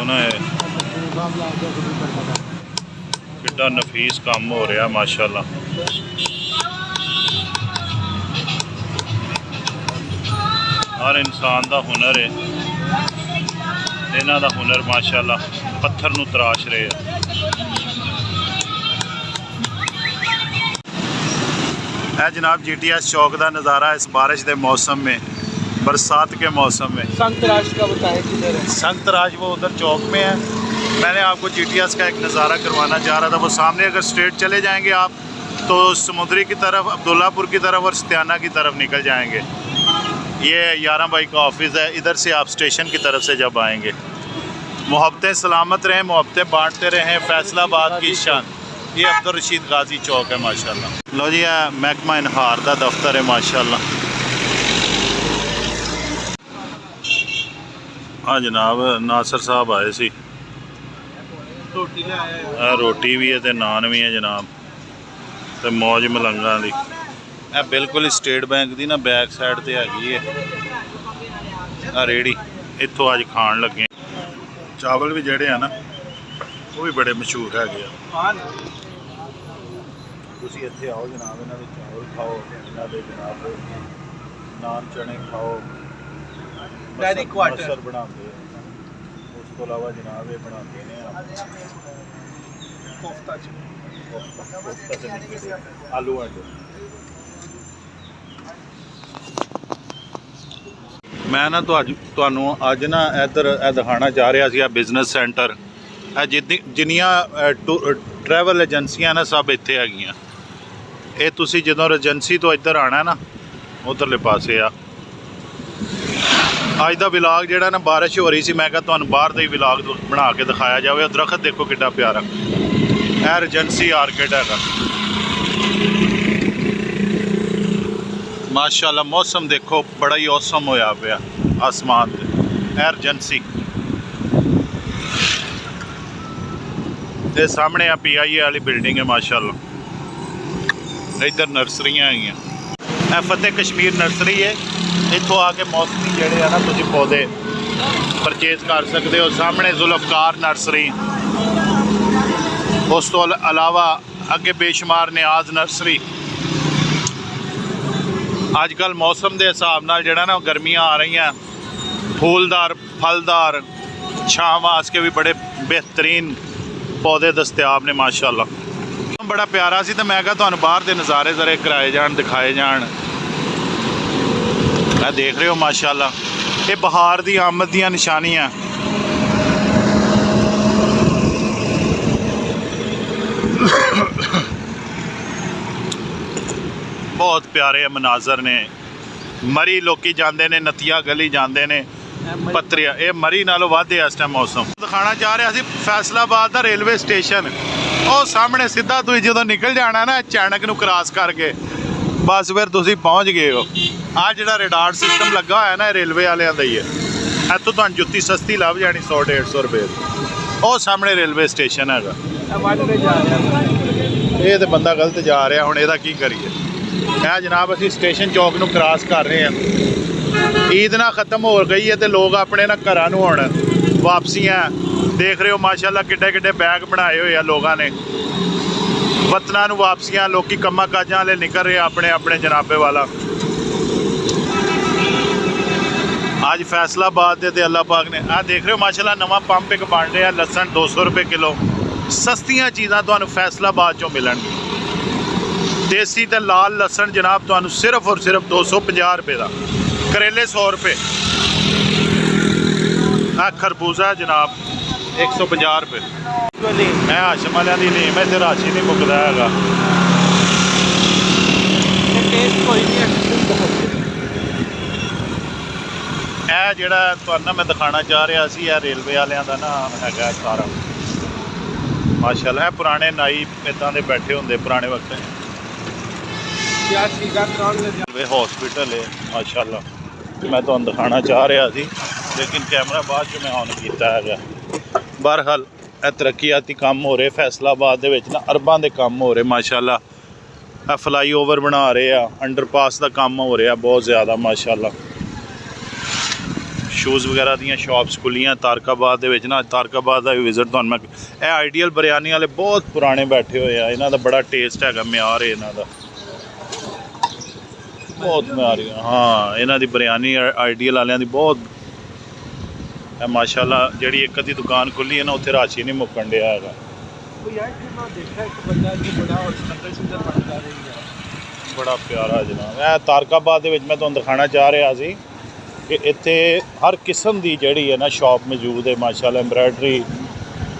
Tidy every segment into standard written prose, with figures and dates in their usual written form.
ना कितना नफीस काम हो रहा माशाल्लाह। हर इंसान का हुनर है, इन्हां दा हुनर माशाल्लाह पत्थर नूं तराश रहे हैं। है जनाब GTS चौक का नज़ारा इस बारिश के मौसम में, बरसात के मौसम में। संतराज का बताएं किधर है? संतराज वो उधर चौक में है। मैंने आपको GTS का एक नज़ारा करवाना चाह रहा था। वो सामने अगर स्ट्रेट चले जाएंगे आप तो समुद्री की तरफ, अब्दुल्लापुर की तरफ और सत्याना की तरफ निकल जाएंगे। ये 11 भाई का ऑफिस है। इधर से आप स्टेशन की तरफ से जब आएंगे, मोहब्बतें सलामत रहें, मोहब्बतें बांटते रहें, फैसलाबाद की शान। ये अब्दुल रशीद गाजी चौक है माशाल्लाह। लो जी, महकमा इनहार का दफ्तर है माशाल्लाह। हाँ जनाब, नासर साहब आए सी, रोटी भी है तो नान भी है जनाब, तो मौज मलंगा दी। बिल्कुल ही स्टेट बैंक की ना बैक साइड ते हैगी है रेहड़ी। इत्थों अज खान लगे। चावल भी जड़े हैं ना वो भी बड़े मशहूर है। तुसी इत्थे आओ जनाब, इन्हां दे चावल खाओ, इन्हां दे जनाब नान चने खाओ, मसर बनाते। उस तो अलावा जनाब ये बनाते हैं आलू अंडे। मैं ना तुहानू अज ना इधर दिखाना चाह रहा सी बिजनेस सेंटर। जिन्नियां ट्रैवल एजेंसियां ना सब इत्थे हैगियां। ये तुसी जदों एजेंसी तो इधर आना ना उधरले पासे आ। अज का विलाग जिहड़ा ना बारिश हो रही सी, मैं कहा तुहानू बाहर का ही विलाग बना के दिखाया जाए। दरखत देखो कितना प्यारा, यह एजेंसी आर्किड है माशाल्लाह। मौसम देखो बड़ा ही औसम होया पिया आसमान से। एजेंसी ये सामने PIA वाली बिल्डिंग है माशाल्लाह। इधर नर्सरियाँ आई, फतेह कश्मीर नर्सरी है। इतों आके मौसमी जोड़े है ना तुम पौधे परचेज कर सकते हो। सामने जुल्फकार नर्सरी, उस तो अलावा अगे बेशुमार न्याज नर्सरी। अजकल मौसम के हिसाब नाल जिहड़ा ना गर्मियाँ आ रही हैं, फूलदार फलदार छां वास्ते भी बड़े बेहतरीन पौधे दस्तियाब ने माशाल्लाह। बड़ा प्यारा सी, तो मैं कहा तुहानू बाहर के नज़ारे जरे कराए जान, दिखाए जान। मैं देख रहे हो माशाल्लाह, ये बहार दी आमद दी निशानियां। बहुत प्यारे मनाजर ने। मरी लोकी जाते ने, नतिया गली जाते ने, पत्रिया। ये मरी नालों वध है इस टाइम मौसम। दिखाना चाह रहा सी फैसलाबाद का रेलवे स्टेशन। और सामने सीधा तुम जो निकल जाना ना चैनक नूं क्रॉस करके, बस फिर तुम पहुँच गए हो। आ जिहड़ा रेडार सिस्टम लगा होया ना रेलवे वालियां दा ही है। इतों तुहानू जुत्ती सस्ती लभ जानी 100-150 रुपए। और सामने रेलवे स्टेशन है। ये तो बंदा गलत जा रहा, हुण इहदा की करिए। है जनाब, असीं स्टेशन चौक नूं क्रॉस कर रहे हैं। ईद ना खत्म हो गई है तो लोग अपने ना घरां नूं हुण वापसियां देख रहे हो माशाल्लाह। किड्डे किड्डे बैग बनाए हुए लोगों ने, वतना नूं वापसियां। लोग कम्मा काजां वाले निकल रहे अपने अपने जनाबे वाला। आज फैसलाबाद दे अल्लाह पाक ने आ देख रहे हो माशाल्लाह नवा पंप एक बन रहा। लसन 200 रुपए किलो। सस्तियां चीज़ां तुहानू फैसलाबाद चों मिलणगी। देसी ते लाल लसन जनाब तुहानू सिर्फ और सिर्फ 250 रुपए का। करेले 100 रुपए। आ खरबूजा जनाब 150 रुपए। मैं हाशम वालियां दी नीम है, इत्थे राशन नहीं मुकदा हैगा। यह जिहड़ा तुहानू मैं दिखाना चाह रहा सी, यह रेलवे वालियां दा ना हैगा सारा माशाल्लाह। है पुराने नाई इदां दे बैठे होंदे पुराने वक्त। रेलवे हॉस्पिटल है माशाल्लाह। मैं तुहानू दिखाना चाह रहा सी, लेकिन कैमरा बाद च मैं ऑन किया है। बहरहाल तरक्याती काम हो रहे फैसलाबाद दे विच ना, अरबां दे काम हो रहे माशाल्लाह। फ्लाई ओवर बना रहे हैं, अंडरपास का काम हो रहा बहुत ज़्यादा माशाल्लाह। ਸ਼ੂਜ਼ ਵਗੈਰਾ ਦੀਆਂ ਸ਼ਾਪਸ ਖੁੱਲੀਆਂ ਤਾਰਕਾਬਾਦ ਦੇ ਵਿੱਚ ਨਾ। ਤਾਰਕਾਬਾਦ ਦਾ ਵਿਜ਼ਿਟ ਤੁਹਾਨੂੰ ਮੈਂ ਇਹ ਆਈਡੀਅਲ ਬਿਰਿਆਨੀ ਵਾਲੇ ਬਹੁਤ ਪੁਰਾਣੇ ਬੈਠੇ ਹੋਏ ਆ, ਇਹਨਾਂ ਦਾ ਬੜਾ ਟੇਸਟ ਹੈਗਾ, ਮਿਆਰ ਹੈ ਇਹਨਾਂ ਦਾ ਬਹੁਤ ਮਿਆਰੀ। ਹਾਂ ਇਹਨਾਂ ਦੀ ਬਿਰਿਆਨੀ ਆਈਡੀਅਲ ਵਾਲਿਆਂ ਦੀ ਬਹੁਤ ਇਹ ਮਾਸ਼ਾਅੱਲਾ ਜਿਹੜੀ ਇੱਕ ਅੱਧੀ ਦੁਕਾਨ ਖੁੱਲੀ ਹੈ ਨਾ ਉੱਥੇ ਰਾਸ਼ੀ ਨਹੀਂ ਮੁੱਕਣ ਡਿਆ ਹੈਗਾ। ਬੜਾ ਪਿਆਰਾ ਜਨਾਬ ਇਹ ਤਾਰਕਾਬਾਦ ਦੇ ਵਿੱਚ ਮੈਂ ਤੁਹਾਨੂੰ ਦਿਖਾਉਣਾ ਚਾਹ ਰਿਹਾ ਸੀ ਕਿ ਇੱਥੇ ਹਰ ਕਿਸਮ ਦੀ ਜਿਹੜੀ ਹੈ ਨਾ ਸ਼ਾਪ ਮੌਜੂਦ ਹੈ ਮਾਸ਼ਾਅੱਲਾ। ਐਮਬਰਾਇਡਰੀ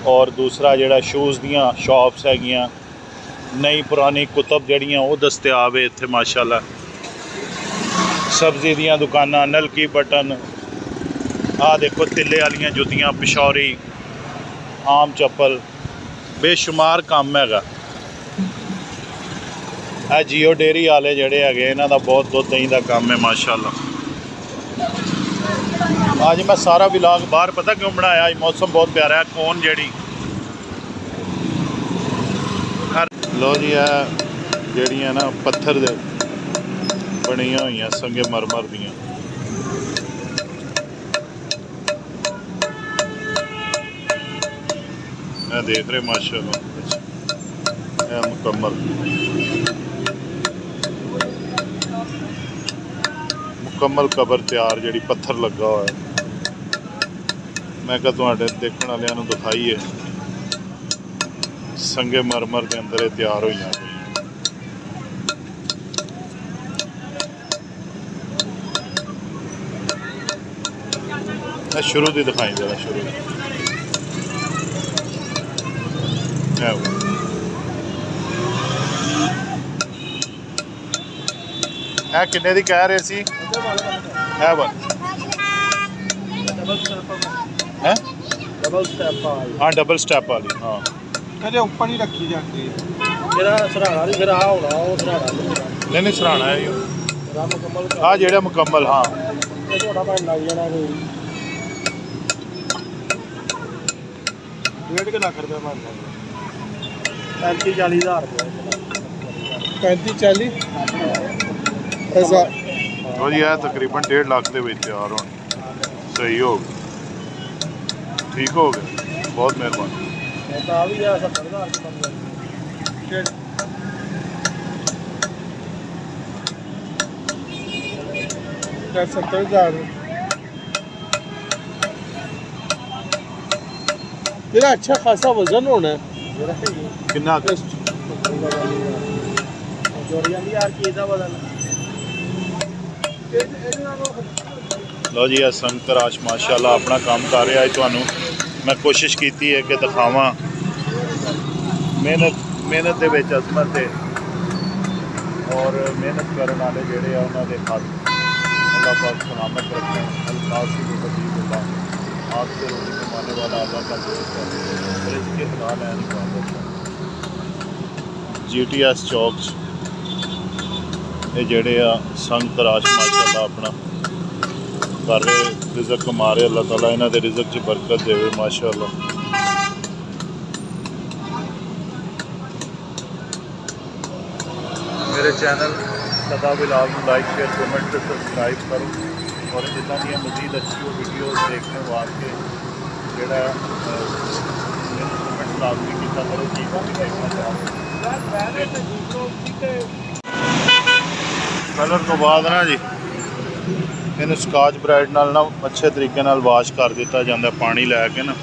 ਔਰ ਦੂਸਰਾ ਜਿਹੜਾ ਸ਼ੂਜ਼ ਦੀਆਂ ਸ਼ਾਪਸ ਹੈਗੀਆਂ, ਨਈ ਪੁਰਾਣੀ ਕੁਤਬ ਜਿਹੜੀਆਂ ਉਹ ਦਸਤਿਆਬ ਹੈ ਇੱਥੇ ਮਾਸ਼ਾਅੱਲਾ। ਸਬਜ਼ੀ ਦੀਆਂ ਦੁਕਾਨਾਂ, ਨਲਕੀ ਬਟਨ, ਆਹ ਦੇਖੋ ਤਿੱਲੇ ਵਾਲੀਆਂ ਜੁੱਤੀਆਂ, ਪਿਸ਼ੌਰੀ, ਆਮ ਚੱਪਲ, ਬੇਸ਼ੁਮਾਰ ਕੰਮ ਹੈਗਾ। ਇਹ ਜੀਓ ਡੇਅਰੀ ਵਾਲੇ ਜਿਹੜੇ ਹੈਗੇ ਇਹਨਾਂ ਦਾ ਬਹੁਤ ਦੁੱਧ ਦਹੀਂ ਦਾ ਕੰਮ ਹੈ ਮਾਸ਼ਾਅੱਲਾ। ਅੱਜ ਮੈਂ ਸਾਰਾ ਵਲੌਗ ਬਾਹਰ ਪਤਾ ਕਿਉਂ ਬਣਾਇਆ, ਅੱਜ ਮੌਸਮ ਬਹੁਤ ਪਿਆਰਾ ਹੈ। ਕੌਣ ਜਿਹੜੀ ਲੋ ਜੀ ਇਹ ਜਿਹੜੀਆਂ ਨਾ ਪੱਥਰ ਦੇ ਬਣੀਆਂ ਹੋਈਆਂ ਸੰਗੇ ਮਰਮਰ ਦੀਆਂ, ਇਹ ਦੇਖ ਰਹੇ ਮਾਸ਼ਾਅੱਲਾ। ਇਹ ਮੁਕੰਮਲ ਕਬਰ ਤਿਆਰ ਜਿਹੜੀ ਪੱਥਰ ਲੱਗਾ ਹੋਇਆ। ਮੈਂ ਕਿਹਾ ਤੁਹਾਡੇ ਦੇਖਣ ਵਾਲਿਆਂ ਨੂੰ ਦਿਖਾਈਏ ਸੰਗੇ ਮਰਮਰ ਦੇ ਅੰਦਰ ਇਹ ਤਿਆਰ ਹੋਈਆਂ ਪਈਆਂ। ਮੈਂ ਸ਼ੁਰੂ ਦੀ ਦਿਖਾਈ ਜਰਾ ਸ਼ੁਰੂ ਇਹ ਕਿੰਨੇ ਦੀ ਕਹਿ ਰਹੇ ਸੀ? ਇਹ ਵਾ ਹੈ डबल स्टेप ਹਾਂ ਡਬਲ ਸਟੈਪ ਵਾਲੀ। ਹਾਂ कदे ऊपर ही रखी जाती है मेरा सराहना नहीं फिर आ होना वो सराहना ਨਹੀਂ ਸਰਾਣਾ ਹੈ रा मुकम्मल ਆ ਜਿਹੜਾ ਮੁਕੰਮਲ। ਹਾਂ ये थोड़ा भाई लग जाना कोई 1.5 लाख रुपये मानता 35-40 हज़ार रुपये 35-40 ऐसा ਉਹ ਜੀ ਇਹ ਤਕਰੀਬਨ 1.5 ਲੱਖ ਦੇ ਵਿੱਚ ਤਿਆਰ ਹੋਣੀ। ਸਹੀ ਹੋ ਗਿਆ, ਠੀਕ ਹੋ ਗਿਆ, ਬਹੁਤ ਮਿਹਰਬਾਨੀ। आ भी गया 70,000 के बन गए 70,000 तेरा अच्छा खासा वजन होना है ਕਿੰਨਾ ਕੁ? जोड़ियां भी यार की दा वजन ਲਓ ਜੀ ਇਹ ਸੰਗਤ ਰਾਸ਼ ਮਾਸ਼ਾਅੱਲਾ ਆਪਣਾ ਕੰਮ ਕਰ ਰਿਹਾ ਹੈ। ਤੁਹਾਨੂੰ ਮੈਂ ਕੋਸ਼ਿਸ਼ ਕੀਤੀ ਹੈ ਕਿ ਦਿਖਾਵਾਂ ਮਿਹਨਤ ਦੇ ਵਿੱਚ ਅਜ਼ਮਤ ਹੈ ਔਰ ਮਿਹਨਤ ਕਰਨ ਵਾਲੇ ਜਿਹੜੇ ਆ ਉਹਨਾਂ ਦੇ ਹੱਥ अल्लाह पाक सलामत रखें। अल्लाह आपसे रोटी कमाने वाला अल्लाह का दोस्त है और इसके हलाल है इबादत है। GTS चौक ये ਜਿਹੜੇ ਆ ਸੰਗਤ ਰਾਸ਼ ਮਾਸ਼ਾਅੱਲਾ ਆਪਣਾ ਕਰ ਰਹੇ, ਰਿਜ਼ਕ ਕਮਾ ਰਹੇ। ਅੱਲਾਹ ਤਾਲਾ ਇਹਨਾਂ ਦੇ ਰਿਜ਼ਕ 'ਚ ਬਰਕਤ ਦੇਵੇ ਮਾਸ਼ਾਅੱਲਾ। मेरे चैनल सदा बिलाल को लाइक शेयर कमेंट से सब्सक्राइब करो और जितना भी मज़ीद अच्छी वीडियोज़ देखने वास्ते जोड़ा कमेंट लाजमी किया करो चीज़ों भी देखना चाहो। कलर तो बाद ना जी इन स्कॉच ब्राइट नाल ना अच्छे तरीके नाल वाश कर दिता जाता पानी लैके ना।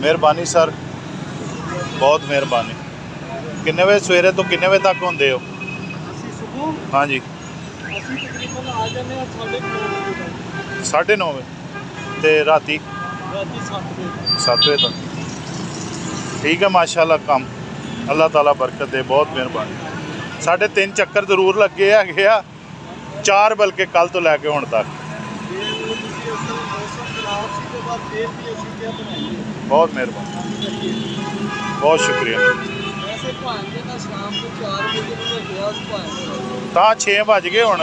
मेहरबानी सर, बहुत मेहरबानी। किन्ने बजे सवेरे तो किन्ने बजे तक होंदे हो? हाँ जी 9:30 बजे ते राती 7 बजे तक। ठीक है माशाल्लाह काम अल्लाह ताला बरकत दे, बहुत मेहरबानी। 3.5 चक्कर जरूर लगे है 4 बल्कि कल तो लैके हुण तक। बहुत मेहरबानी, बहुत शुक्रिया। ਤਾਂ 6 ਵੱਜ ਗਏ ਹੁਣ।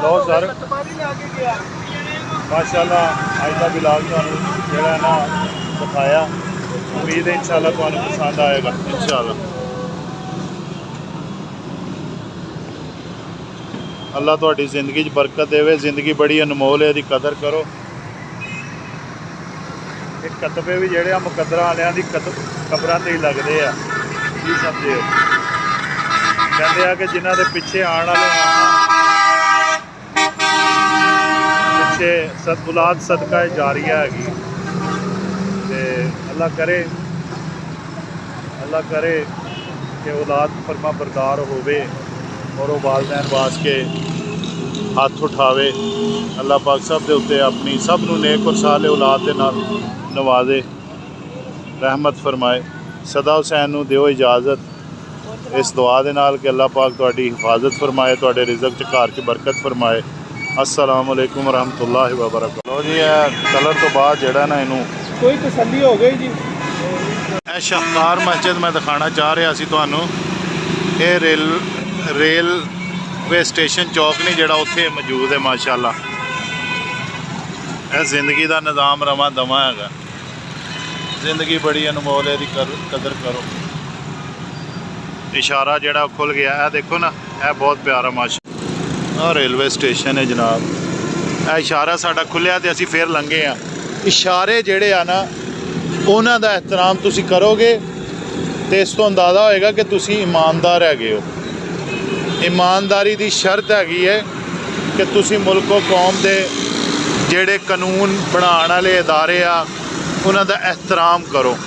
ਲੋ ਸਰ ਮਾਸ਼ਾਅੱਲਾ ਅੱਜ ਦਾ ਵਲੌਗ ਤੁਹਾਨੂੰ ਜਿਹੜਾ ਨਾ ਦਿਖਾਇਆ। ਉਮੀਦ ਹੈ ਇਨਸ਼ਾਅੱਲਾ ਤੁਹਾਨੂੰ ਪਸੰਦ ਆਏਗਾ ਇਨਸ਼ਾਅੱਲਾ। ਅੱਲਾ ਤੁਹਾਡੀ ਜ਼ਿੰਦਗੀ 'ਚ ਬਰਕਤ ਦੇਵੇ। ਜ਼ਿੰਦਗੀ ਬੜੀ ਅਨਮੋਲ ਹੈ, ਇਹਦੀ ਕਦਰ ਕਰੋ। ਇਹ ਕਤਬੇ ਵੀ ਜਿਹੜੇ ਆ ਮੁਕੱਦਰਾਂ ਵਾਲਿਆਂ ਦੀ ਕਬਰਾਂ ਤੇ ਹੀ ਲੱਗਦੇ ਆ, ਕੀ ਸਮਝੇ ਹੋ। ਕਹਿੰਦੇ ਆ ਕਿ ਜਿਨ੍ਹਾਂ ਦੇ ਪਿੱਛੇ ਆਉਣ ਵਾਲੇ ਹੋਣ, ਪਿੱਛੇ ਔਲਾਦ ਸਦਕਾ ਜਾਰੀਆ ਹੈਗੀ। ਤੇ ਅੱਲਾ ਕਰੇ ਕਿ ਔਲਾਦ ਫਰਮਾ ਬਰਦਾਰ ਹੋਵੇ ਔਰ ਉਹ ਵਾਲदैन ਵਾਸਤੇ ਹੱਥ ਉਠਾਵੇ। ਅੱਲਾ ਪਾਕ ਸਭ ਦੇ ਉੱਤੇ ਆਪਣੀ ਸਭ ਨੂੰ ਨੇਕ ਔਰ ਸਾਲੇ ਔਲਾਦ ਦੇ ਨਾਲ ਨਵਾਜ਼ੇ, ਰਹਿਮਤ ਫਰਮਾਏ। ਸਦਾ ਹੁਸੈਨ ਨੂੰ ਦਿਓ ਇਜਾਜ਼ਤ ਇਸ ਦੁਆ ਦੇ ਨਾਲ ਕਿ ਅੱਲਾ ਪਾਕ ਤੁਹਾਡੀ ਹਿਫਾਜ਼ਤ ਫਰਮਾਏ, ਤੁਹਾਡੇ ਰਿਜ਼ਕ 'ਚ ਘਰ 'ਚ ਬਰਕਤ ਫਰਮਾਏ। अस्सलाम वालेकुम रहमतुल्लाहि व बरकातहू। लो जी कलर तो बाद जड़ा ना इनू कोई तसल्ली हो गई जी। ਇਹ ਸ਼ਾਹਕਾਰ ਮਸਜਿਦ ਮੈਂ ਦਿਖਾਉਣਾ ਚਾਹ ਰਿਹਾ ਸੀ ਤੁਹਾਨੂੰ। ਇਹ ਰੇਲਵੇ ਸਟੇਸ਼ਨ ਚੌਕ ਨਹੀਂ ਜਿਹੜਾ, ਉੱਥੇ ਮੌਜੂਦ ਹੈ ਮਾਸ਼ਾਅੱਲਾ। ਇਹ ਜ਼ਿੰਦਗੀ ਦਾ ਨਿਜ਼ਾਮ ਰਵਾਂ ਦਵਾਂ ਹੈਗਾ। ਜ਼ਿੰਦਗੀ ਬੜੀ ਅਨਮੋਲ ਹੈ, ਇਹਦੀ ਕਦਰ ਕਰੋ। ਇਸ਼ਾਰਾ ਜਿਹੜਾ ਖੁੱਲ ਗਿਆ, ਇਹ ਦੇਖੋ ਨਾ, ਇਹ ਬਹੁਤ ਪਿਆਰਾ ਮਾਸ਼ਾ। ਆਹ ਰੇਲਵੇ ਸਟੇਸ਼ਨ ਹੈ ਜਨਾਬ। ਇਹ ਇਸ਼ਾਰਾ ਸਾਡਾ ਖੁੱਲਿਆ ਤੇ ਅਸੀਂ ਫਿਰ ਲੰਘੇ ਆ। ਇਸ਼ਾਰੇ ਜਿਹੜੇ ਆ ਨਾ, ਉਹਨਾਂ ਦਾ ਇਹਤਰਾਮ ਤੁਸੀਂ ਕਰੋਗੇ ਤੇ ਇਸ ਤੋਂ ਅੰਦਾਜ਼ਾ ਹੋਏਗਾ ਕਿ ਤੁਸੀਂ ਇਮਾਨਦਾਰ ਹੈਗੇ ਹੋ। ਇਮਾਨਦਾਰੀ ਦੀ ਸ਼ਰਤ ਹੈਗੀ ਹੈ ਕਿ ਤੁਸੀਂ ਮੁਲਕ ਕੌਮ ਦੇ ਜਿਹੜੇ ਕਾਨੂੰਨ ਬਣਾਉਣ ਵਾਲੇ ਅਦਾਰੇ ਆ, ਉਹਨਾਂ ਦਾ ਇਹਤਰਾਮ ਕਰੋ।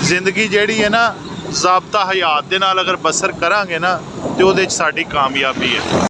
ਜ਼ਿੰਦਗੀ ਜਿਹੜੀ ਹੈ ਨਾ, ਜ਼ਾਬਤਾ ਹਯਾਤ ਦੇ ਨਾਲ ਅਗਰ ਬਸਰ ਕਰਾਂਗੇ ਨਾ, ਤੇ ਉਹਦੇ 'ਚ ਸਾਡੀ ਕਾਮਯਾਬੀ ਹੈ।